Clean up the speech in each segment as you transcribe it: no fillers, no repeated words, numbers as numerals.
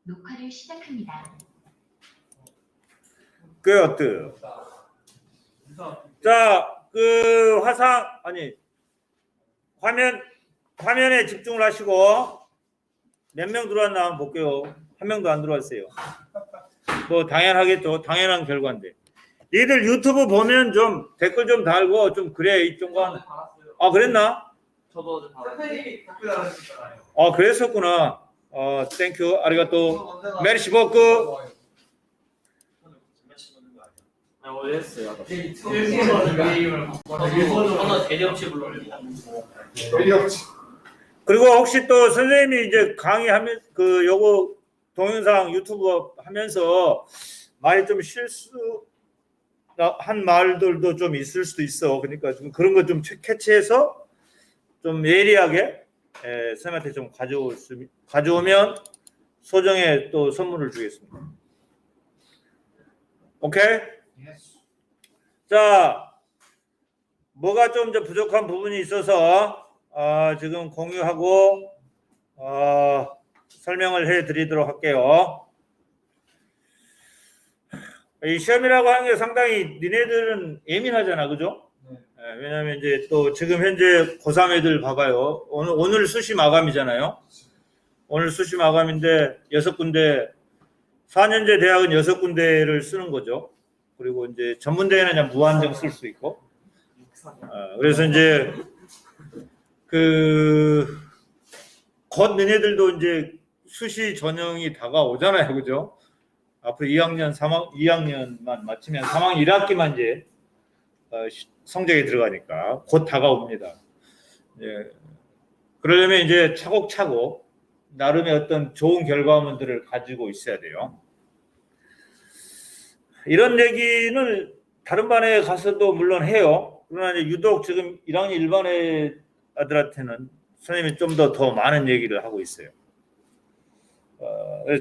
녹화를 시작합니다. 그 어때요? 자, 그 화면에 집중을 하시고 몇 명 들어왔나 한번 볼게요. 한 명도 안 들어왔어요. 뭐 당연하겠죠. 당연한 결과인데. 니들 유튜브 보면 좀 댓글 좀 달고 좀 그래 이쪽은. 아 그랬나? 저도 어제 받았어요. 아 그랬었구나. 땡큐 아리가또 메르시 보크. 원래 했어요. 저는 대리없이 불러옵니다. 그리고 혹시 또 선생님이 이제 강의하면 그 요거 동영상 유튜브 하면서 많이 좀 실수한 말들도 좀 있을 수도 있어. 그러니까 좀 그런 거 좀 캐치해서 좀 예리하게 선생님한테 좀 가져오면 소정의 또 선물을 주겠습니다. 오케이? 자, 뭐가 좀 이제 부족한 부분이 있어서 지금 공유하고 설명을 해드리도록 할게요. 이 시험이라고 하는 게 상당히 니네들은 예민하잖아, 그죠? 왜냐하면 이제 또 지금 현재 고3 애들 봐봐요. 오늘 수시 마감이잖아요. 오늘 수시 마감인데 6군데 4년제 대학은 6군데를 쓰는 거죠. 그리고 이제 전문대에는 그냥 무한정 쓸 수 있고. 그래서 이제 곧 너네들도 이제 수시 전형이 다가오잖아요, 그죠? 앞으로 2학년만 마치면 3학년 1학기만 이제 성적이 들어가니까 곧 다가옵니다. 예. 그러려면 이제 차곡차곡 나름의 어떤 좋은 결과물들을 가지고 있어야 돼요. 이런 얘기는 다른 반에 가서도 물론 해요. 그러나 이제 유독 지금 1학년 1반 아들한테는 선생님이 좀 더 많은 얘기를 하고 있어요.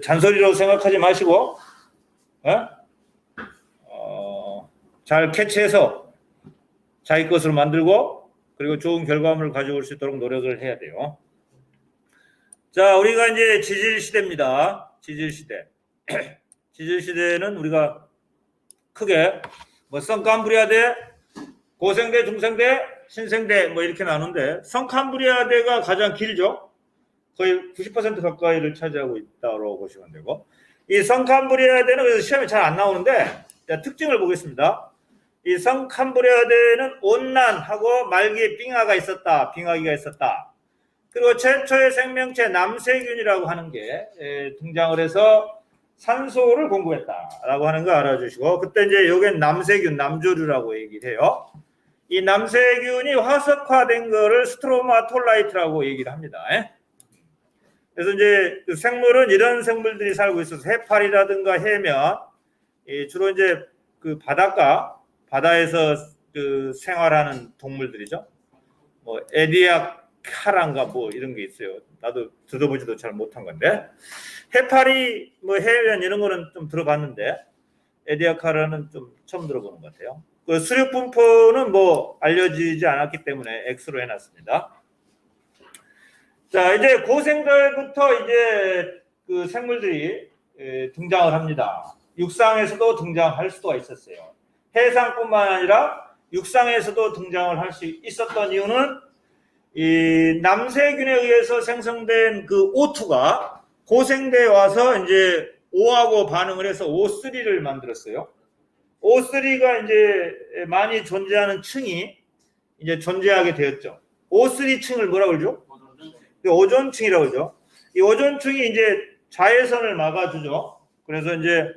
잔소리로 생각하지 마시고 잘 캐치해서 자기 것으로 만들고 그리고 좋은 결과물을 가져올 수 있도록 노력을 해야 돼요. 자, 우리가 이제 지질시대입니다. 지질시대. 지질시대는 우리가 크게 뭐 성캄브리아대, 고생대, 중생대, 신생대 뭐 이렇게 나누는데 성캄브리아대가 가장 길죠. 거의 90% 가까이를 차지하고 있다고 보시면 되고 이 성캄브리아대는 그래서 시험에 잘 안 나오는데 특징을 보겠습니다. 이 성캄브리아대는 온난하고 말기에 빙하가 있었다. 빙하기가 있었다. 그리고 최초의 생명체 남세균이라고 하는 게 등장을 해서 산소를 공급했다라고 하는 거 알아주시고 그때 이제 여기는 남세균, 남조류라고 얘기를 해요. 이 남세균이 화석화된 거를 스트로마톨라이트라고 얘기를 합니다. 그래서 이제 그 생물은 이런 생물들이 살고 있어서 해파리라든가 해면 주로 이제 그 바다에서 그 생활하는 동물들이죠. 뭐 에디아카란가 뭐 이런 게 있어요. 나도 들어보지도 잘 못한 건데 해파리 뭐 해면 이런 거는 좀 들어봤는데 에디아카라는 좀 처음 들어보는 것 같아요. 그 수륙 분포는 뭐 알려지지 않았기 때문에 X로 해놨습니다. 자, 이제 고생들부터 이제 그 생물들이 등장을 합니다. 육상에서도 등장할 수가 있었어요. 해상뿐만 아니라 육상에서도 등장을 할 수 있었던 이유는 이 남세균에 의해서 생성된 그 O2가 고생대에 와서 이제 O하고 반응을 해서 O3를 만들었어요. O3가 이제 많이 존재하는 층이 이제 존재하게 되었죠. O3층을 뭐라고 그러죠? 오존층이라고 그러죠. 이 오존층이 이제 자외선을 막아주죠. 그래서 이제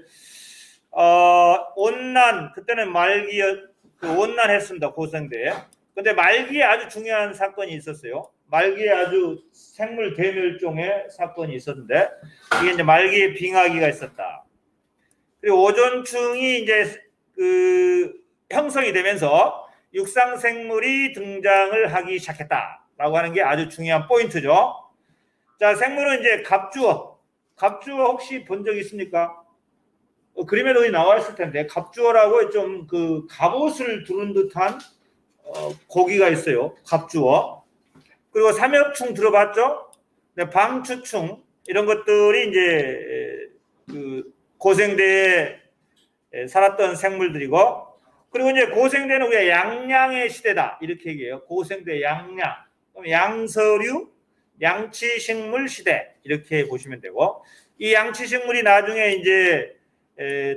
온난 그때는 온난했습니다. 고생대에. 근데 말기에 아주 중요한 사건이 있었어요. 말기에 아주 생물 대멸종의 사건이 있었는데 이게 이제 말기에 빙하기가 있었다. 그리고 오존층이 이제 그 형성이 되면서 육상 생물이 등장을 하기 시작했다라고 하는 게 아주 중요한 포인트죠. 자, 생물은 이제 갑주어 혹시 본 적 있습니까? 그림에도 나와 있을 텐데 갑주어라고 좀 그 갑옷을 두른 듯한 고기가 있어요. 갑주어. 그리고 삼엽충 들어봤죠? 방추충 이런 것들이 이제 고생대에 살았던 생물들이고, 그리고 이제 고생대는 우리가 양양의 시대다 이렇게 얘기해요. 고생대 양양, 그럼 양서류, 양치식물 시대 이렇게 보시면 되고, 이 양치식물이 나중에 이제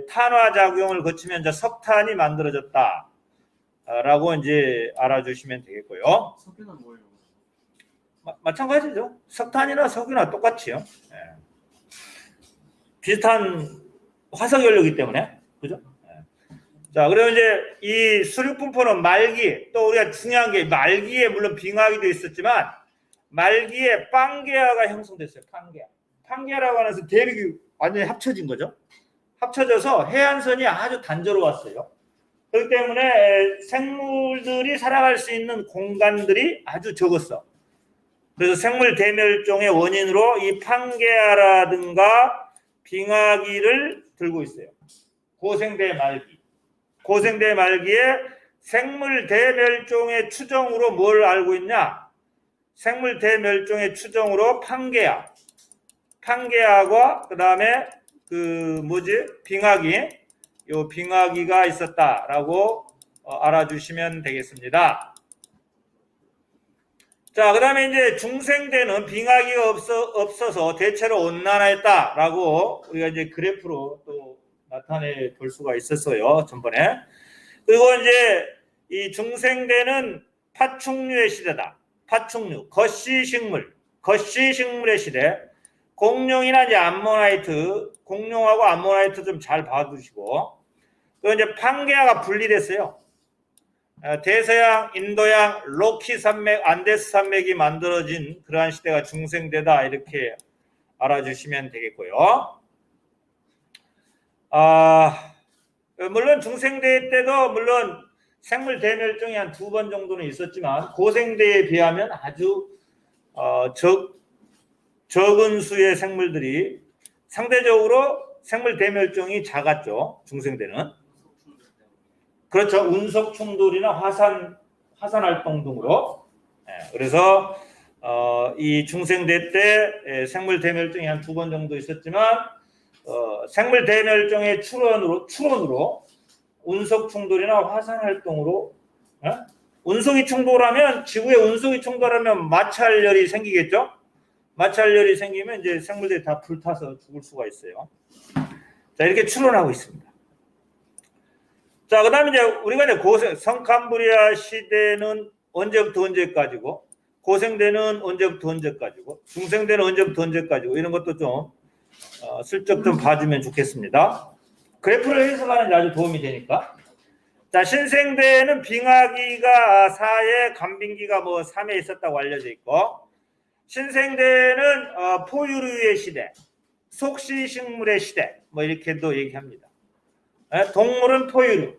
탄화 작용을 거치면 이제 석탄이 만들어졌다라고 이제 알아주시면 되겠고요. 석유는 뭐예요? 마찬가지죠. 석탄이나 석유나 똑같이요. 예. 비슷한 화석 연료이기 때문에, 그죠? 예. 자, 그리고 이제 이 수륙분포는 말기, 또 우리가 중요한 게 말기에 물론 빙하기도 있었지만 말기에 판게아가 형성됐어요. 판게아라고 하면서 대륙이 완전히 합쳐진 거죠. 합쳐져서 해안선이 아주 단조로웠어요. 그렇기 때문에 생물들이 살아갈 수 있는 공간들이 아주 적었어. 그래서 생물 대멸종의 원인으로 이 판게아라든가 빙하기를 들고 있어요. 고생대 말기. 고생대 말기에 생물 대멸종의 추정으로 뭘 알고 있냐? 생물 대멸종의 추정으로 판게아와 그다음에 빙하기. 요 빙하기가 있었다라고 알아주시면 되겠습니다. 자, 그 다음에 이제 중생대는 빙하기가 없어서 대체로 온난화했다라고 우리가 이제 그래프로 또 나타내 볼 수가 있었어요, 전번에. 그리고 이제 이 중생대는 파충류의 시대다. 파충류, 거시식물의 시대. 공룡이나 이제 암모나이트, 공룡하고 암모나이트 좀 잘 봐두시고. 그리고 이제 판게아가 분리됐어요. 대서양, 인도양, 로키 산맥, 안데스 산맥이 만들어진 그러한 시대가 중생대다 이렇게 알아주시면 되겠고요. 물론 중생대 때도 물론 생물 대멸종이 한 2번 정도는 있었지만 고생대에 비하면 아주 적은 수의 생물들이 상대적으로 생물 대멸종이 작았죠. 중생대는. 그렇죠. 운석 충돌이나 화산 활동 등으로. 그래서 이 중생대 때 생물 대멸종이 한 2번 정도 있었지만 생물 대멸종의 추론으로 운석 충돌이나 화산 활동으로 운석이 충돌하면 지구에 운석이 충돌하면 마찰열이 생기겠죠. 마찰열이 생기면 이제 생물들이 다 불타서 죽을 수가 있어요. 자, 이렇게 추론하고 있습니다. 자, 그 다음에 이제 우리가 이제 성캄브리아 시대는 언제부터 언제까지고, 고생대는 언제부터 언제까지고, 중생대는 언제부터 언제까지고, 이런 것도 좀 슬쩍 좀 봐주면 좋겠습니다. 그래프를 해석하는 데 아주 도움이 되니까. 자, 신생대는 빙하기가 4에 간빙기가 3에 있었다고 알려져 있고, 신생대는 포유류의 시대, 속시식물의 시대, 이렇게도 얘기합니다. 동물은 포유류,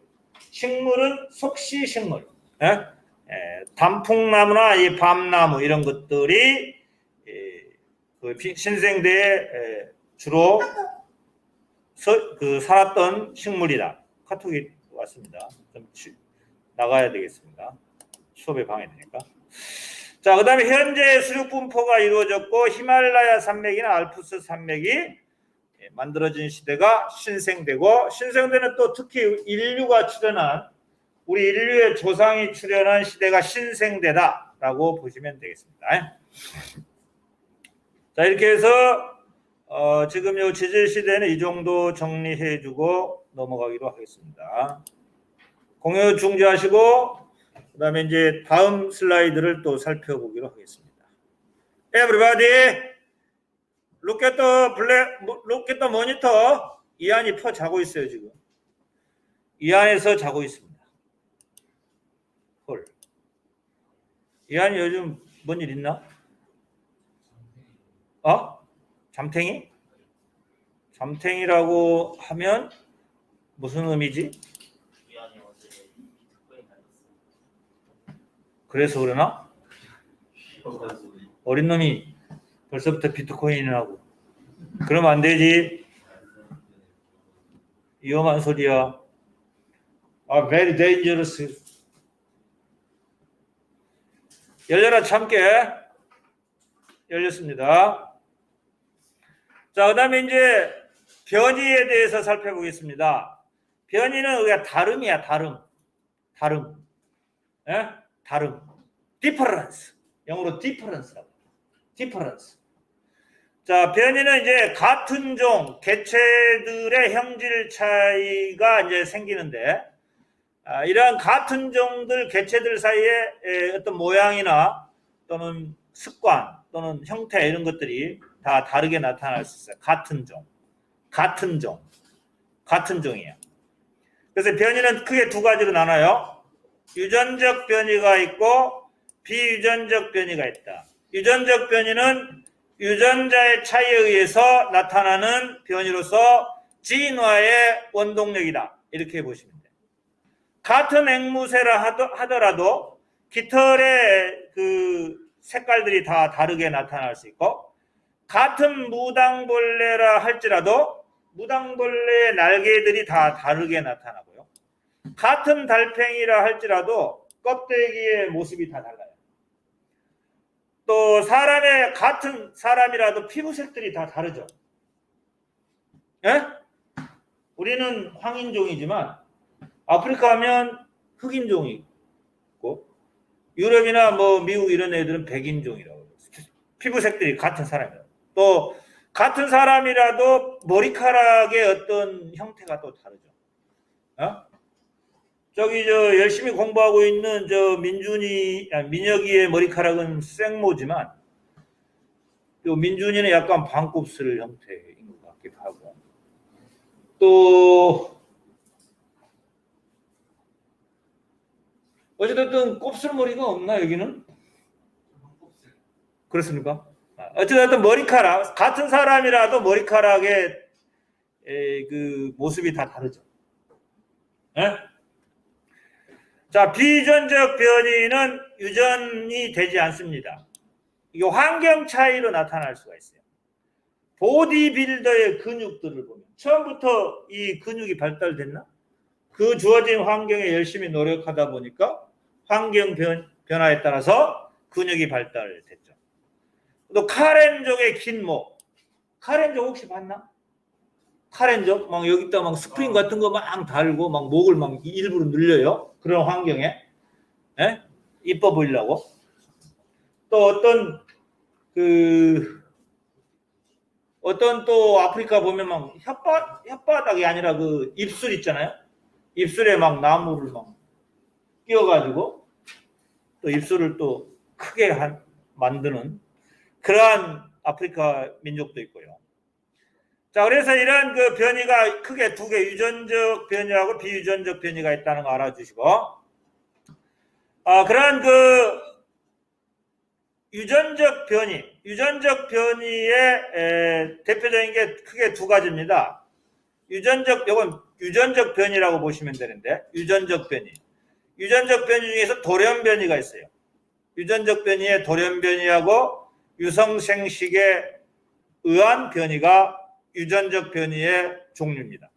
식물은 속시식물. 단풍나무나 이 밤나무 이런 것들이 신생대에 주로 살았던 식물이다. 카톡이 왔습니다. 좀 나가야 되겠습니다. 수업에 방해되니까. 자, 그 다음에 현재 수륙 분포가 이루어졌고 히말라야 산맥이나 알프스 산맥이 만들어진 시대가 신생대고, 신생대는 또 특히 인류가 출현한, 우리 인류의 조상이 출현한 시대가 신생대다라고 보시면 되겠습니다. 자, 이렇게 해서 지금 이 지질 시대는 이 정도 정리해주고 넘어가기로 하겠습니다. 공유 중지하시고 그 다음에 이제 다음 슬라이드를 또 살펴보기로 하겠습니다. Everybody, look at the monitor. 이한이 자고 있어요, 지금. 이 안에서 자고 있습니다. 헐. 이한이 요즘 뭔 일 있나? 잠탱이? 잠탱이라고 하면 무슨 의미지? 그래서 그러나? 어린 놈이 벌써부터 비트코인이라고. 그러면 안 되지. 위험한 소리야. Very dangerous. 열려라 참깨. 열렸습니다. 자, 그 다음에 이제 변이에 대해서 살펴보겠습니다. 변이는 우리가 다름이야, 다름. 예? 다름. difference. 영어로 difference라고. difference. 자, 변이는 이제 같은 종, 개체들의 형질 차이가 이제 생기는데, 이러한 같은 종들, 개체들 사이에 어떤 모양이나 또는 습관 또는 형태 이런 것들이 다 다르게 나타날 수 있어요. 같은 종이에요. 그래서 변이는 크게 두 가지로 나눠요. 유전적 변이가 있고 비유전적 변이가 있다. 유전적 변이는 유전자의 차이에 의해서 나타나는 변이로서 진화의 원동력이다. 이렇게 보시면 돼요. 같은 앵무새라 하더라도 깃털의 그 색깔들이 다 다르게 나타날 수 있고, 같은 무당벌레라 할지라도 무당벌레의 날개들이 다 다르게 나타나고요. 같은 달팽이라 할지라도 껍데기의 모습이 다 달라요. 또 같은 사람이라도 피부색들이 다 다르죠. 예? 우리는 황인종이지만 아프리카 하면 흑인종이 있고, 유럽이나 뭐 미국 이런 애들은 백인종이라고. 피부색들이 같은 사람이라고. 또 같은 사람이라도 머리카락의 어떤 형태가 또 다르죠. 어? 저기 열심히 공부하고 있는 민혁이의 머리카락은 생모지만, 또 민준이는 약간 반곱슬 형태인 것 같기도 하고, 또 어쨌든 곱슬머리가 없나 여기는? 그렇습니까? 어쨌든 머리카락, 같은 사람이라도 머리카락의 그 모습이 다 다르죠. 예? 자, 비유전적 변이는 유전이 되지 않습니다. 이게 환경 차이로 나타날 수가 있어요. 보디빌더의 근육들을 보면 처음부터 이 근육이 발달됐나? 그 주어진 환경에 열심히 노력하다 보니까 환경 변화에 따라서 근육이 발달됐죠. 또 카렌족의 긴 목. 카렌족 혹시 봤나? 카렌족 막 여기다 막 스프링 같은 거 막 달고 막 목을 막 일부러 늘려요. 그런 환경에. 예? 이뻐 보이려고. 또 어떤 또 아프리카 보면 막 혓바닥이 아니라 그 입술 있잖아요. 입술에 막 나무를 막 끼워가지고 또 입술을 또 크게 만드는 그러한 아프리카 민족도 있고요. 자, 그래서 이런 그 변이가 크게 두 개, 유전적 변이하고 비유전적 변이가 있다는 거 알아주시고, 그러한 그 유전적 변이의 대표적인 게 크게 두 가지입니다. 이건 유전적 변이라고 보시면 되는데, 유전적 변이 중에서 돌연 변이가 있어요. 유전적 변이의 돌연 변이하고 유성생식에 의한 변이가 유전적 변이의 종류입니다.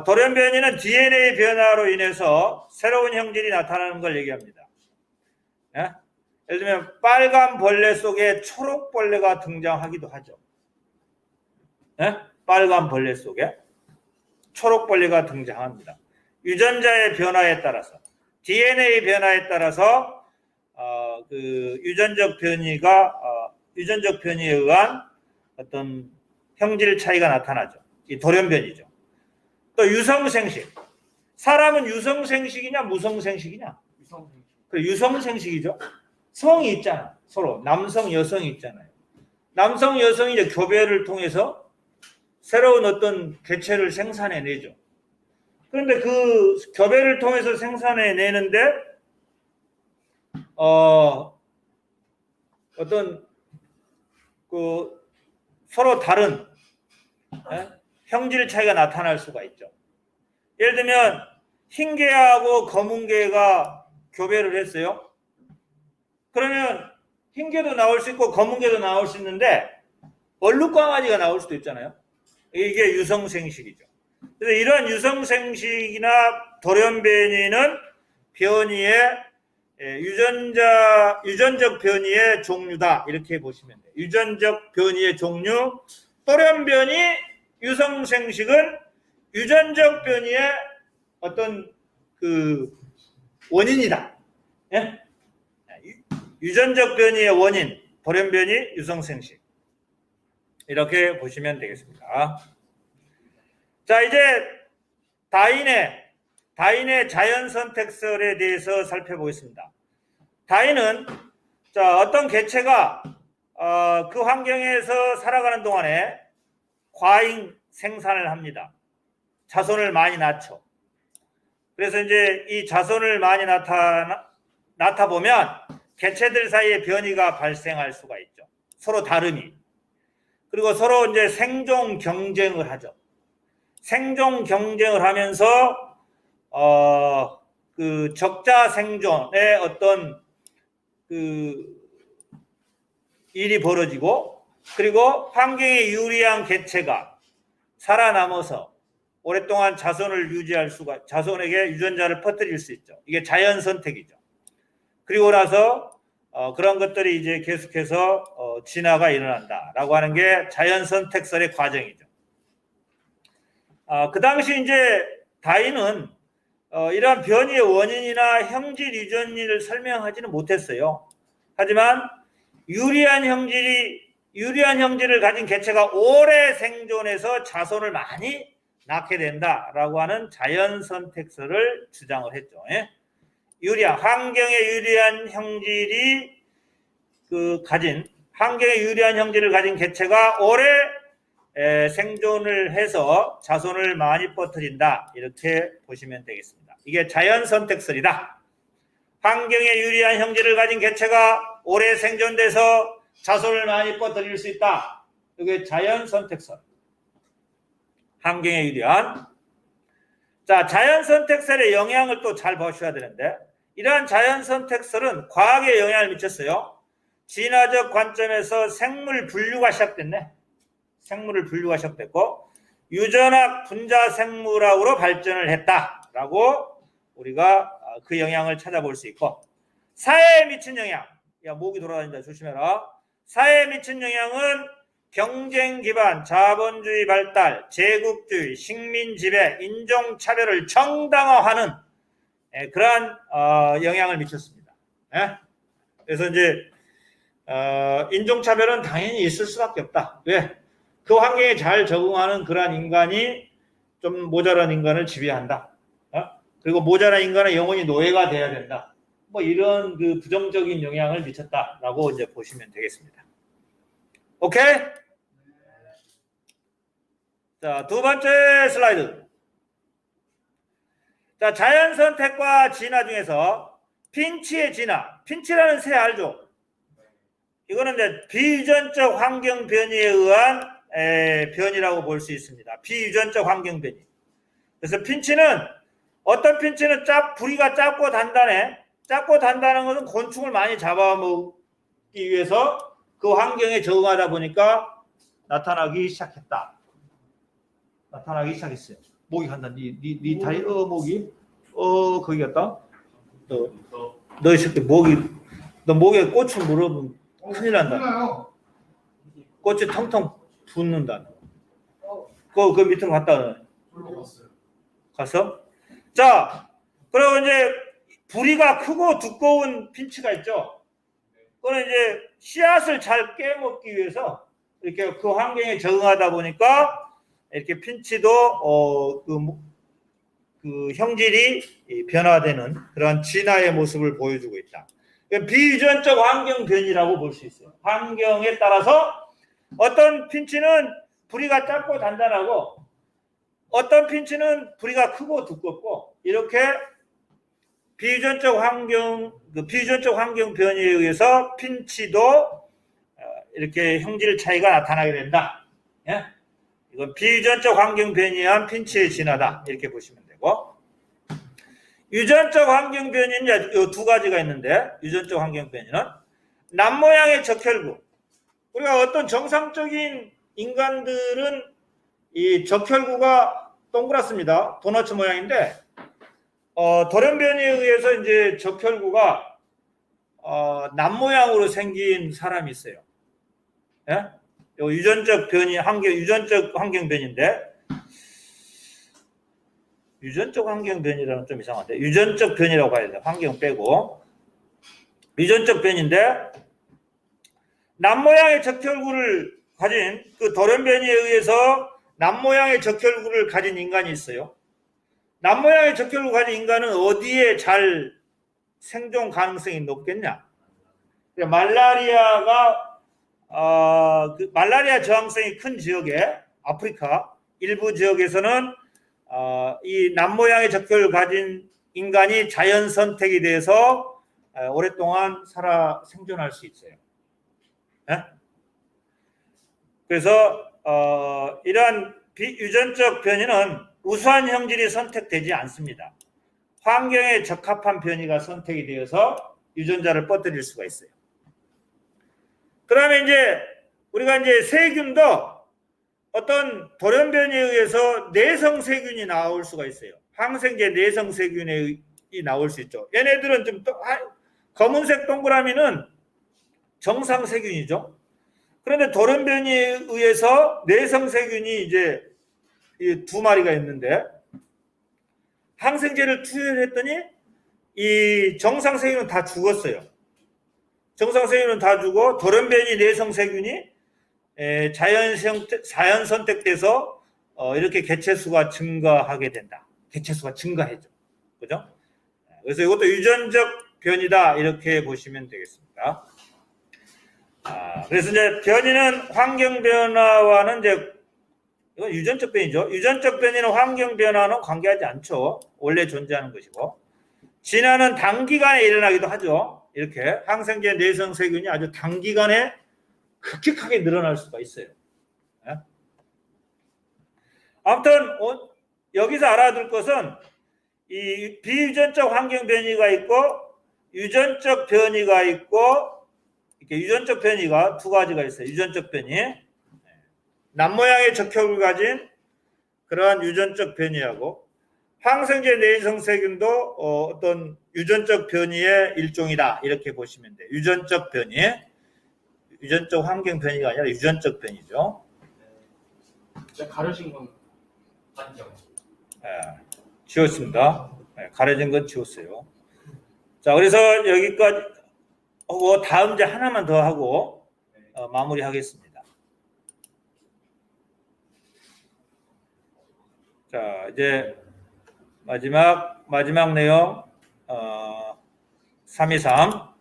돌연 변이는 DNA 변화로 인해서 새로운 형질이 나타나는 걸 얘기합니다. 예? 예를 들면 빨간 벌레 속에 초록 벌레가 등장하기도 하죠. 예? 빨간 벌레 속에 초록 벌레가 등장합니다. 유전자의 변화에 따라서, DNA 변화에 따라서 그 유전적 변이에 의한 어떤 형질 차이가 나타나죠. 이 돌연변이죠. 또 유성생식. 사람은 유성생식이냐 무성생식이냐? 그래, 유성생식이죠. 성이 있잖아. 서로 남성, 여성이 있잖아요. 남성, 여성이 이제 교배를 통해서 새로운 어떤 개체를 생산해내죠. 그런데 그 교배를 통해서 생산해내는데 어떤 그 서로 다른 형질 차이가 나타날 수가 있죠. 예를 들면 흰 개하고 검은 개가 교배를 했어요. 그러면 흰 개도 나올 수 있고 검은 개도 나올 수 있는데 얼룩강아지가 나올 수도 있잖아요. 이게 유성생식이죠. 그래서 이런 유성생식이나 돌연변이는 변이의 유전적 변이의 종류다. 이렇게 보시면 돼요. 유전적 변이의 종류, 돌연변이 유성생식은 유전적 변이의 어떤 그 원인이다. 예? 유전적 변이의 원인, 돌연변이, 유성생식. 이렇게 보시면 되겠습니다. 자, 이제 다인의 자연선택설에 대해서 살펴보겠습니다. 다인은 자, 어떤 개체가 그 환경에서 살아가는 동안에 과잉 생산을 합니다. 자손을 많이 낳죠. 그래서 이제 이 자손을 많이 낳다 보면 개체들 사이에 변이가 발생할 수가 있죠. 서로 다름이. 그리고 서로 이제 생존 경쟁을 하죠. 생존 경쟁을 하면서 그 적자 생존의 어떤 그 일이 벌어지고, 그리고 환경에 유리한 개체가 살아남아서 오랫동안 자손을 유지할 수가, 자손에게 유전자를 퍼뜨릴 수 있죠. 이게 자연 선택이죠. 그리고 나서 그런 것들이 이제 계속해서 진화가 일어난다라고 하는 게 자연 선택설의 과정이죠. 그 당시 이제 다윈은 이러한 변이의 원인이나 형질 유전을 설명하지는 못했어요. 하지만 유리한 형질을 가진 개체가 오래 생존해서 자손을 많이 낳게 된다라고 하는 자연 선택설을 주장을 했죠. 예? 환경에 유리한 형질이 환경에 유리한 형질을 가진 개체가 오래 생존을 해서 자손을 많이 퍼뜨린다, 이렇게 보시면 되겠습니다. 이게 자연 선택설이다. 환경에 유리한 형질을 가진 개체가 오래 생존돼서 자손을 많이 퍼뜨릴 수 있다. 이게 자연 선택설. 환경에 유리한. 자, 자연 선택설의 영향을 또 잘 보셔야 되는데, 이러한 자연 선택설은 과학에 영향을 미쳤어요. 진화적 관점에서 생물 분류가 시작됐네. 생물을 분류가 시작됐고, 유전학 분자 생물학으로 발전을 했다라고 우리가 그 영향을 찾아볼 수 있고, 사회에 미친 영향. 야, 목이 돌아다닌다. 조심해라. 사회에 미친 영향은 경쟁 기반 자본주의 발달, 제국주의, 식민 지배, 인종 차별을 정당화하는 그러한 영향을 미쳤습니다. 그래서 이제 인종 차별은 당연히 있을 수밖에 없다. 왜? 그 환경에 잘 적응하는 그러한 인간이 좀 모자란 인간을 지배한다. 그리고 모자란 인간은 영원히 노예가 돼야 된다. 뭐 이런 그 부정적인 영향을 미쳤다라고 이제 보시면 되겠습니다. 오케이? 자, 두 번째 슬라이드. 자, 자연 선택과 진화 중에서 핀치의 진화. 핀치라는 새 알죠? 이거는 이제 비유전적 환경 변이에 의한 변이라고 볼 수 있습니다. 비유전적 환경 변이. 그래서 어떤 핀치는 부리가 짧고 단단해. 짧고 단단한 것은 곤충을 많이 잡아먹기 위해서 그 환경에 적응하다 보니까 나타나기 시작했어요. 목이 간다. 네 다리 목이 거기 갔다. 너 이 새끼 너 목에 꽃을 물으면 큰일 난다. 꽃이 텅텅 붓는다. 그 밑으로 갔다. 갔어? 자, 그리고 이제 부리가 크고 두꺼운 핀치가 있죠. 그거는 이제 씨앗을 잘 깨먹기 위해서 이렇게 그 환경에 적응하다 보니까 이렇게 핀치도 그 형질이 변화되는 그런 진화의 모습을 보여주고 있다. 비유전적 환경 변이라고 볼 수 있어요. 환경에 따라서 어떤 핀치는 부리가 짧고 단단하고 어떤 핀치는 부리가 크고 두껍고, 이렇게 비유전적 환경 변이에 의해서 핀치도 이렇게 형질 차이가 나타나게 된다. 예? 이건 비유전적 환경 변이에 의한 핀치의 진화다, 이렇게 보시면 되고, 유전적 환경 변이는 이 두 가지가 있는데, 유전적 환경 변이는 남모양의 적혈구. 우리가 어떤 정상적인 인간들은 이 적혈구가 동그랗습니다. 도너츠 모양인데, 돌연변이에 의해서 이제 적혈구가 남모양으로 생긴 사람이 있어요. 예? 요 유전적 변이 유전적 환경 변인데 유전적 환경 변이라는 좀 이상한데 유전적 변이라고 봐야 돼. 환경 빼고 유전적 변인데 남모양의 적혈구를 가진 그 돌연변이에 의해서 남모양의 적혈구를 가진 인간이 있어요. 남모양의 적혈구 가진 인간은 어디에 잘 생존 가능성이 높겠냐? 말라리아가 말라리아 저항성이 큰 지역에 아프리카 일부 지역에서는 이 남모양의 적혈을 가진 인간이 자연 선택이 돼서 오랫동안 살아 생존할 수 있어요. 네? 그래서 이러한 비유전적 변이는 우수한 형질이 선택되지 않습니다. 환경에 적합한 변이가 선택이 되어서 유전자를 뻗어질 수가 있어요. 그 다음에 이제 우리가 이제 세균도 어떤 돌연변이에 의해서 내성 세균이 나올 수가 있어요. 항생제 내성 세균이 나올 수 있죠. 얘네들은 좀 검은색 동그라미는 정상 세균이죠. 그런데 돌연변이에 의해서 내성 세균이 이제 두 마리가 있는데 항생제를 투여했더니 이 정상 세균은 다 죽었어요. 정상 세균은 다 죽어 돌연변이 내성 세균이 자연 선택돼서 이렇게 개체수가 증가하게 된다. 개체수가 증가해져. 그죠? 그래서 이것도 유전적 변이다. 이렇게 보시면 되겠습니다. 그래서 이제 변이는 환경 변화와는 이제 이건 유전적 변이죠. 유전적 변이는 환경 변화는 관계하지 않죠. 원래 존재하는 것이고. 진화는 단기간에 일어나기도 하죠. 이렇게 항생제 내성 세균이 아주 단기간에 급격하게 늘어날 수가 있어요. 아무튼 여기서 알아둘 것은 이 비유전적 환경 변이가 있고 유전적 변이가 있고 이렇게 유전적 변이가 두 가지가 있어요. 유전적 변이 남모양의 적혈을 가진 그러한 유전적 변이하고 항생제 내성 세균도 어떤 유전적 변이의 일종이다. 이렇게 보시면 돼요. 유전적 변이. 유전적 환경 변이가 아니라 유전적 변이죠. 진짜 가려진 건 맞죠? 지웠습니다. 가려진 건 지웠어요. 자, 그래서 여기까지 하고 다음 이제 하나만 더 하고 마무리하겠습니다. 자, 이제 마지막 내용 323.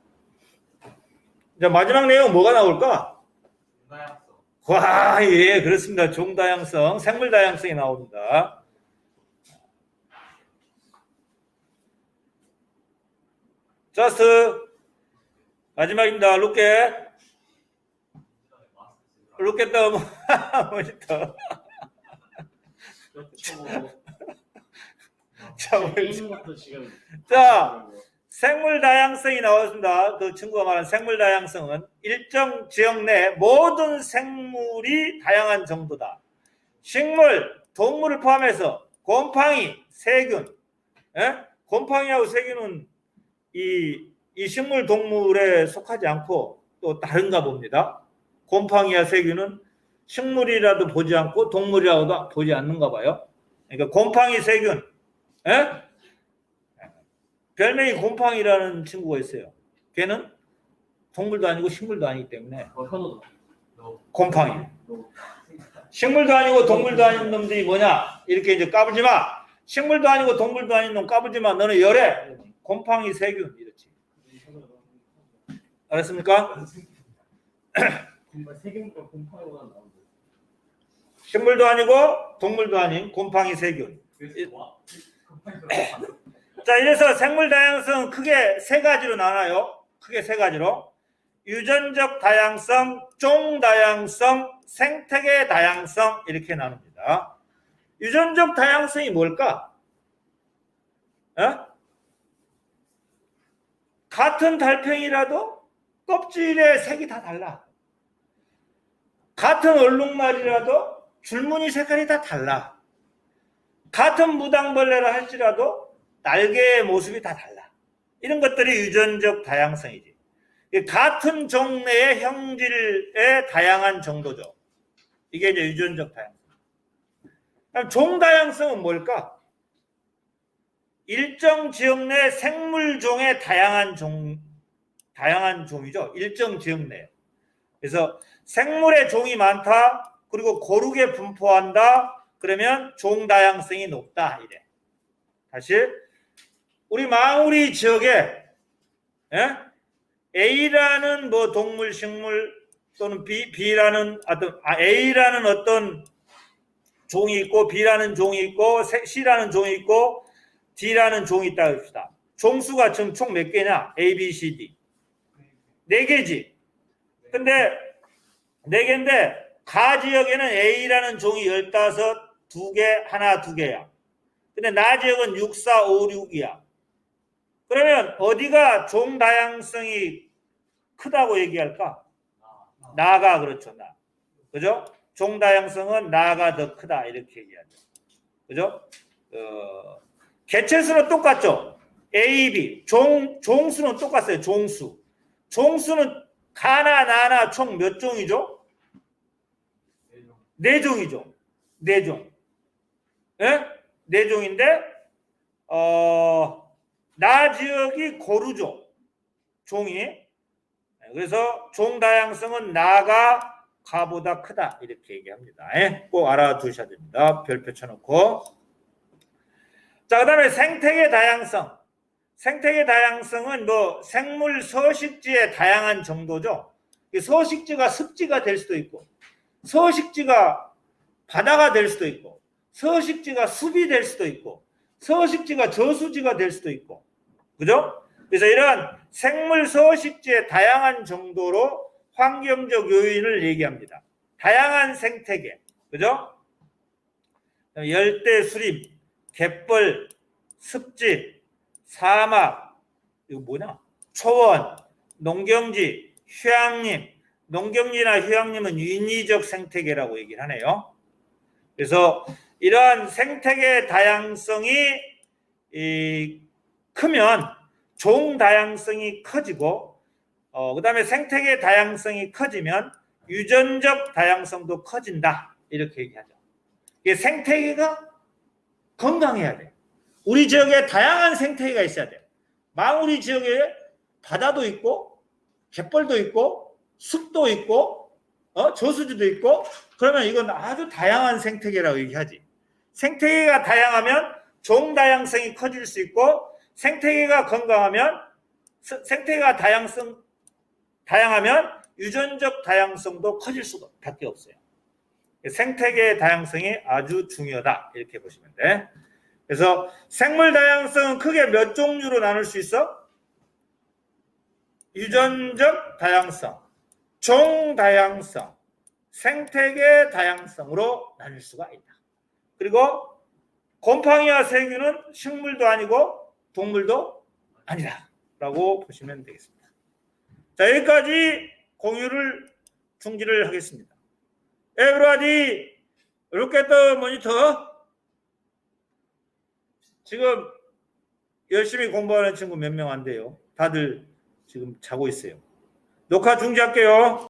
이제 마지막 내용 뭐가 나올까? 다양성. 와, 예, 그렇습니다. 종다양성, 생물 다양성이 나옵니다. 저스트 마지막입니다. look at the monitor. 자, 생물 다양성이 나왔습니다. 그 친구가 말한 생물 다양성은 일정 지역 내 모든 생물이 다양한 정도다. 식물, 동물을 포함해서 곰팡이, 세균, 곰팡이하고 세균은 이 식물 동물에 속하지 않고 또 다른가 봅니다. 곰팡이와 세균은 식물이라도 보지 않고 동물이라도 보지 않는가 봐요. 그러니까 곰팡이, 세균, 별명이 곰팡이라는 친구가 있어요. 걔는 동물도 아니고 식물도 아니기 때문에 곰팡이. 식물도 아니고 동물도 아닌 놈들이 뭐냐? 이렇게 이제 까불지 마. 식물도 아니고 동물도 아닌 놈 까불지 마. 너는 열애. 곰팡이, 세균 이렇지. 알았습니까? 식물도 아니고 동물도 아닌 곰팡이, 세균. 자, 이래서 생물 다양성은 크게 세 가지로 나눠요. 크게 세 가지로. 유전적 다양성, 종 다양성, 생태계 다양성 이렇게 나눕니다. 유전적 다양성이 뭘까? 같은 달팽이라도 껍질의 색이 다 달라. 같은 얼룩말이라도 줄무늬 색깔이 다 달라. 같은 무당벌레라 할지라도 날개의 모습이 다 달라. 이런 것들이 유전적 다양성이지. 같은 종래의 형질의 다양한 정도죠. 이게 이제 유전적 다양성. 그럼 종다양성은 뭘까? 일정 지역 내 생물종의 다양한 종이죠. 일정 지역 내. 그래서 생물의 종이 많다. 그리고 고르게 분포한다. 그러면 종다양성이 높다. 이래. 다시 우리 망우리 지역에 A라는 뭐 동물, 식물 또는 B라는 A라는 어떤 종이 있고 B라는 종이 있고 C라는 종이 있고 D라는 종이 있다 합시다. 종수가 지금 총 몇 개냐? A, B, C, D. 4개지. 근데 4개인데 가 지역에는 A라는 종이 15, 2개, 하나, 2개야. 근데 나 지역은 6, 4, 5, 6이야. 그러면 어디가 종 다양성이 크다고 얘기할까? 나가 그렇죠. 나. 그죠? 종 다양성은 나가 더 크다 이렇게 얘기하죠. 그죠? 개체수는 똑같죠. A, B. 종수는 똑같아요. 종수는 가나 나나 총 몇 종이죠? 4종이죠. 4종. 예? 4종인데 나 지역이 고르죠. 종이. 그래서 종 다양성은 나가 가보다 크다 이렇게 얘기합니다. 꼭 알아두셔야 됩니다. 별표 쳐놓고. 자, 그다음에 생태계 다양성. 생태계 다양성은 뭐 생물 서식지의 다양한 정도죠. 서식지가 습지가 될 수도 있고, 서식지가 바다가 될 수도 있고, 서식지가 숲이 될 수도 있고, 서식지가 저수지가 될 수도 있고, 그죠? 그래서 이런 생물 서식지의 다양한 정도로 환경적 요인을 얘기합니다. 다양한 생태계, 그죠? 열대 수림, 갯벌, 습지, 사막, 이거 뭐냐? 초원, 농경지, 휴양림, 농경지나 휴양림은 인위적 생태계라고 얘기를 하네요. 그래서 이러한 생태계 다양성이 크면 종 다양성이 커지고, 그 다음에 생태계 다양성이 커지면 유전적 다양성도 커진다. 이렇게 얘기하죠. 이게 생태계가 건강해야 돼. 우리 지역에 다양한 생태계가 있어야 돼. 망우리 지역에 바다도 있고, 갯벌도 있고, 숲도 있고, 저수지도 있고, 그러면 이건 아주 다양한 생태계라고 얘기하지. 생태계가 다양하면 종 다양성이 커질 수 있고, 생태계가 건강하면, 생태계가 다양하면 유전적 다양성도 커질 수밖에 없어요. 생태계의 다양성이 아주 중요하다. 이렇게 보시면 돼. 그래서 생물 다양성은 크게 몇 종류로 나눌 수 있어? 유전적 다양성, 종 다양성, 생태계 다양성으로 나눌 수가 있다. 그리고 곰팡이와 세균은 식물도 아니고 동물도 아니다 라고 보시면 되겠습니다. 자, 여기까지 공유를 중지를 하겠습니다. Everybody look at the monitor. 지금 열심히 공부하는 친구 몇 명 안 돼요. 다들 지금 자고 있어요. 녹화 중지할게요.